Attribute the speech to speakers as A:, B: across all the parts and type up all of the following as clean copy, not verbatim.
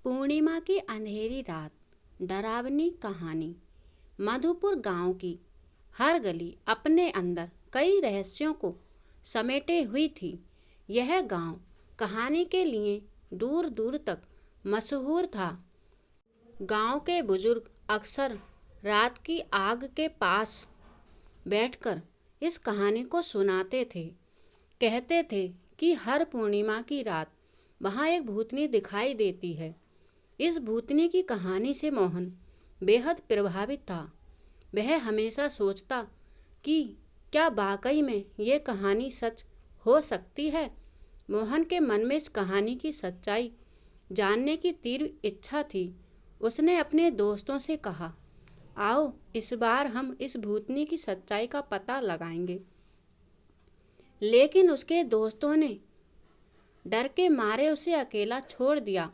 A: पूर्णिमा की अंधेरी रात, डरावनी कहानी। मधुपुर गांव की हर गली अपने अंदर कई रहस्यों को समेटे हुई थी। यह गांव कहानी के लिए दूर दूर तक मशहूर था। गांव के बुजुर्ग अक्सर रात की आग के पास बैठकर इस कहानी को सुनाते थे। कहते थे कि हर पूर्णिमा की रात वहां एक भूतनी दिखाई देती है। इस भूतनी की कहानी से मोहन बेहद प्रभावित था। वह हमेशा सोचता कि क्या वाकई में ये कहानी सच हो सकती है। मोहन के मन में इस कहानी की सच्चाई जानने की तीव्र इच्छा थी। उसने अपने दोस्तों से कहा, आओ इस बार हम इस भूतनी की सच्चाई का पता लगाएंगे। लेकिन उसके दोस्तों ने डर के मारे उसे अकेला छोड़ दिया।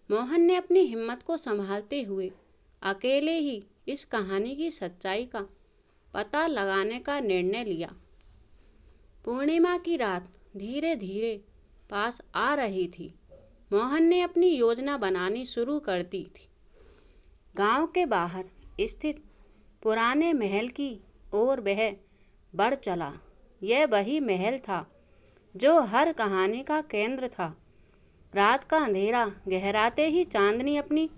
A: मोहन ने अपनी हिम्मत को संभालते हुए अकेले ही इस कहानी की सच्चाई का पता लगाने का निर्णय लिया। पूर्णिमा की रात धीरे धीरे पास आ रही थी। मोहन ने अपनी योजना बनानी शुरू कर दी थी। गांव के बाहर स्थित पुराने महल की ओर वह बढ़ चला। यह वही महल था जो हर कहानी का केंद्र था। रात का अंधेरा गहराते ही चांदनी अपनी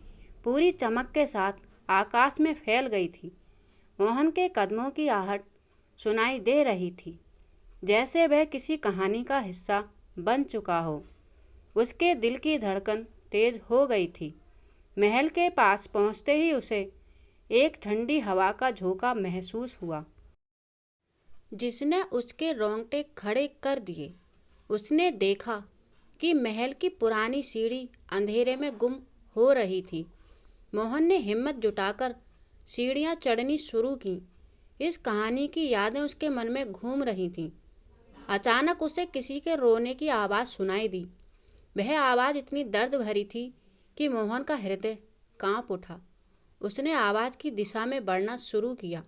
A: पूरी चमक के साथ आकाश में फैल गई थी। मोहन के कदमों की आहट सुनाई दे रही थी, जैसे वह किसी कहानी का हिस्सा बन चुका हो। उसके दिल की धड़कन तेज हो गई थी। महल के पास पहुंचते ही उसे एक ठंडी हवा का झोंका महसूस हुआ, जिसने उसके रोंगटे खड़े कर दिए। उसने देखा कि महल की पुरानी सीढ़ी अंधेरे में गुम हो रही थी। मोहन ने हिम्मत जुटाकर सीढ़ियां चढ़नी शुरू की। इस कहानी की यादें उसके मन में घूम रही थीं। अचानक उसे किसी के रोने की आवाज़ सुनाई दी। वह आवाज़ इतनी दर्द भरी थी कि मोहन का हृदय कांप उठा। उसने आवाज़ की दिशा में बढ़ना शुरू किया।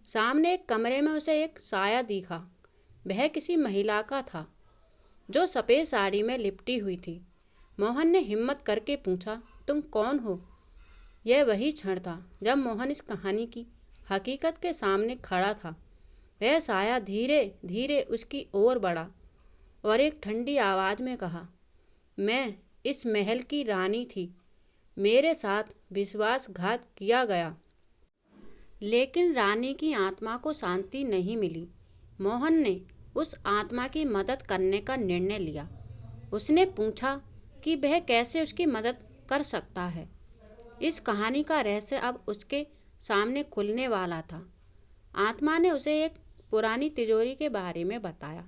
A: सामने एक कमरे में उसे एक साया दिखा। वह किसी महिला का था जो सफ़ेद साड़ी में लिपटी हुई थी। मोहन ने हिम्मत करके पूछा, तुम कौन हो? यह वही क्षण था जब मोहन इस कहानी की हकीकत के सामने खड़ा था। वह साया धीरे धीरे उसकी ओर बढ़ा और एक ठंडी आवाज़ में कहा, मैं इस महल की रानी थी। मेरे साथ विश्वासघात किया गया, लेकिन रानी की आत्मा को शांति नहीं मिली। मोहन ने उस आत्मा की मदद करने का निर्णय लिया। उसने पूछा कि वह कैसे उसकी मदद कर सकता है। इस कहानी का रहस्य अब उसके सामने खुलने वाला था। आत्मा ने उसे एक पुरानी तिजोरी के बारे में बताया,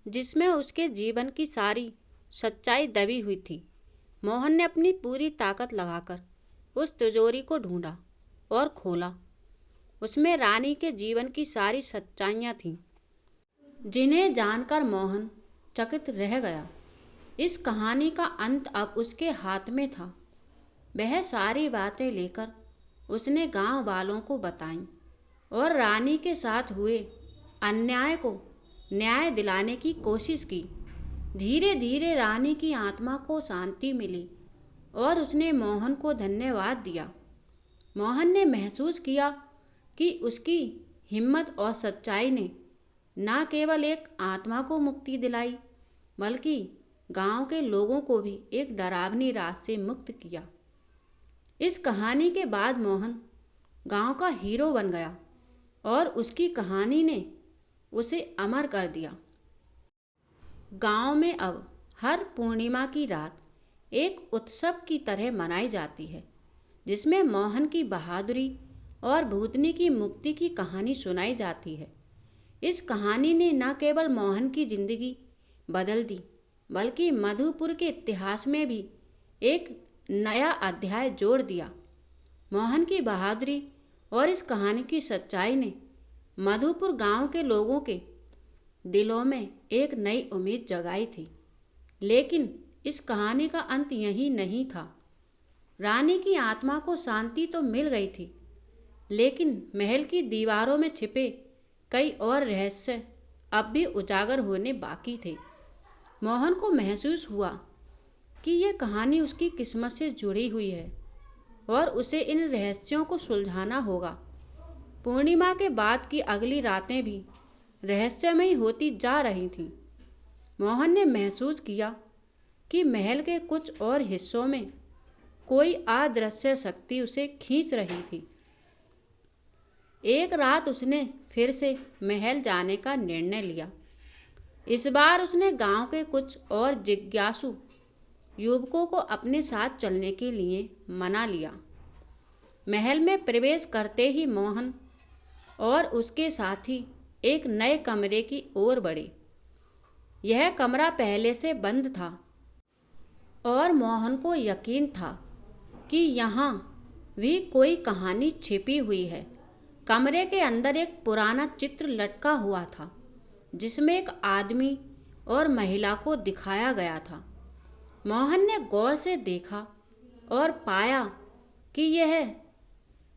A: जिसमें उसके जीवन की सारी सच्चाई दबी हुई थी। मोहन ने अपनी पूरी ताकत लगाकर उस तिजोरी को ढूंढा और खोला। उसमें रानी के जीवन की सारी सच्चाइयाँ थीं, जिन्हें जानकर मोहन चकित रह गया। इस कहानी का अंत अब उसके हाथ में था। वह सारी बातें लेकर उसने गांव वालों को बताईं और रानी के साथ हुए अन्याय को न्याय दिलाने की कोशिश की। धीरे धीरे रानी की आत्मा को शांति मिली और उसने मोहन को धन्यवाद दिया। मोहन ने महसूस किया कि उसकी हिम्मत और सच्चाई ने न केवल एक आत्मा को मुक्ति दिलाई, बल्कि गांव के लोगों को भी एक डरावनी रात से मुक्त किया। इस कहानी के बाद मोहन गांव का हीरो बन गया और उसकी कहानी ने उसे अमर कर दिया। गांव में अब हर पूर्णिमा की रात एक उत्सव की तरह मनाई जाती है, जिसमें मोहन की बहादुरी और भूतनी की मुक्ति की कहानी सुनाई जाती है। इस कहानी ने न केवल मोहन की जिंदगी बदल दी, बल्कि मधुपुर के इतिहास में भी एक नया अध्याय जोड़ दिया। मोहन की बहादुरी और इस कहानी की सच्चाई ने मधुपुर गांव के लोगों के दिलों में एक नई उम्मीद जगाई थी। लेकिन इस कहानी का अंत यही नहीं था। रानी की आत्मा को शांति तो मिल गई थी, लेकिन महल की दीवारों में छिपे कई और रहस्य अब भी उजागर होने बाकी थे। मोहन को महसूस हुआ कि ये कहानी उसकी किस्मत से जुड़ी हुई है और उसे इन रहस्यों को सुलझाना होगा। पूर्णिमा के बाद की अगली रातें भी रहस्यमयी होती जा रही थीं। मोहन ने महसूस किया कि महल के कुछ और हिस्सों में कोई अदृश्य शक्ति उसे खींच रही थी। एक रात उसने फिर से महल जाने का निर्णय लिया। इस बार उसने गांव के कुछ और जिज्ञासु युवकों को अपने साथ चलने के लिए मना लिया। महल में प्रवेश करते ही मोहन और उसके साथी एक नए कमरे की ओर बढ़े। यह कमरा पहले से बंद था और मोहन को यकीन था कि यहाँ भी कोई कहानी छिपी हुई है। कमरे के अंदर एक पुराना चित्र लटका हुआ था जिसमें एक आदमी और महिला को दिखाया गया था। मोहन ने गौर से देखा और पाया कि यह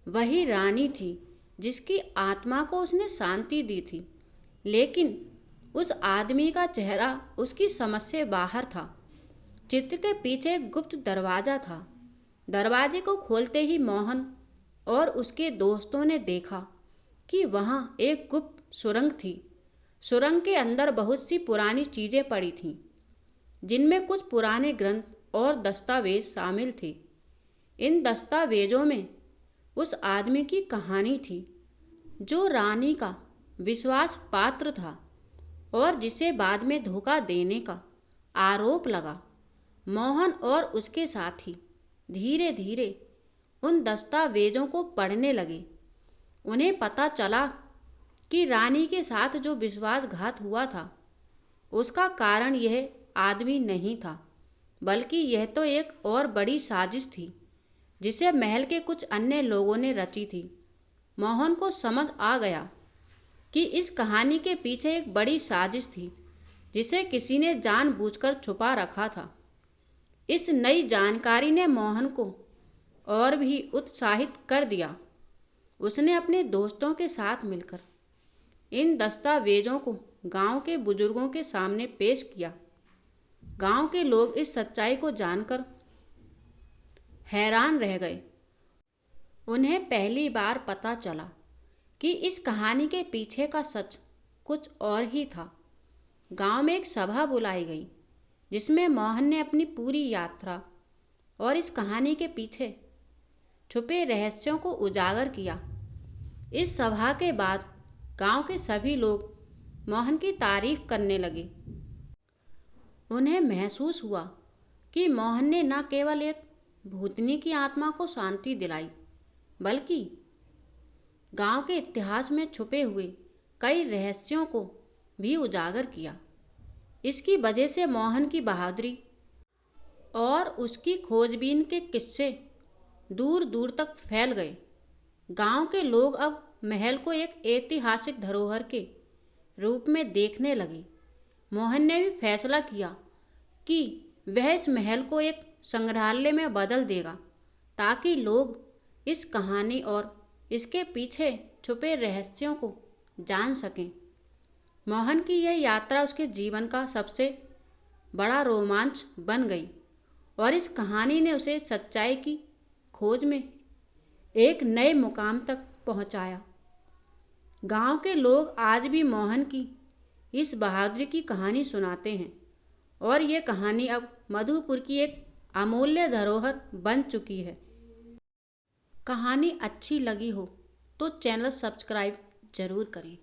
A: वही रानी थी जिसकी आत्मा को उसने शांति दी थी, लेकिन उस आदमी का चेहरा उसकी समझ से बाहर था। चित्र के पीछे एक गुप्त दरवाजा था। दरवाजे को खोलते ही मोहन और उसके दोस्तों ने देखा कि वहां एक गुप्त सुरंग थी। सुरंग के अंदर बहुत सी पुरानी चीजें पड़ी थीं, जिनमें कुछ पुराने ग्रंथ और दस्तावेज शामिल थे। इन दस्तावेजों में उस आदमी की कहानी थी जो रानी का विश्वास पात्र था और जिसे बाद में धोखा देने का आरोप लगा। मोहन और उसके साथी धीरे धीरे उन दस्तावेजों को पढ़ने लगे। उन्हें पता चला कि रानी के साथ जो विश्वासघात हुआ था उसका कारण यह आदमी नहीं था, बल्कि यह तो एक और बड़ी साजिश थी जिसे महल के कुछ अन्य लोगों ने रची थी। मोहन को समझ आ गया कि इस कहानी के पीछे एक बड़ी साजिश थी जिसे किसी ने जानबूझकर छुपा रखा था। इस नई जानकारी ने मोहन को और भी उत्साहित कर दिया। उसने अपने दोस्तों के साथ मिलकर इन दस्तावेजों को गांव के बुजुर्गों के सामने पेश किया। गांव के लोग इस सच्चाई को जानकर हैरान रह गए। उन्हें पहली बार पता चला कि इस कहानी के पीछे का सच कुछ और ही था। गांव में एक सभा बुलाई गई जिसमें मोहन ने अपनी पूरी यात्रा और इस कहानी के पीछे छुपे रहस्यों को उजागर किया। इस सभा के बाद गांव के सभी लोग मोहन की तारीफ करने लगे। उन्हें महसूस हुआ कि मोहन ने न केवल एक भूतनी की आत्मा को शांति दिलाई, बल्कि गांव के इतिहास में छुपे हुए कई रहस्यों को भी उजागर किया। इसकी वजह से मोहन की बहादुरी और उसकी खोजबीन के किस्से दूर दूर तक फैल गए। गांव के लोग अब महल को एक ऐतिहासिक धरोहर के रूप में देखने लगे। मोहन ने भी फैसला किया कि वह इस महल को एक संग्रहालय में बदल देगा ताकि लोग इस कहानी और इसके पीछे छुपे रहस्यों को जान सकें। मोहन की यह यात्रा उसके जीवन का सबसे बड़ा रोमांच बन गई और इस कहानी ने उसे सच्चाई की खोज में एक नए मुकाम तक पहुंचाया। गांव के लोग आज भी मोहन की इस बहादुरी की कहानी सुनाते हैं और ये कहानी अब मधुपुर की एक अमूल्य धरोहर बन चुकी है। कहानी अच्छी लगी हो तो चैनल सब्सक्राइब जरूर करें।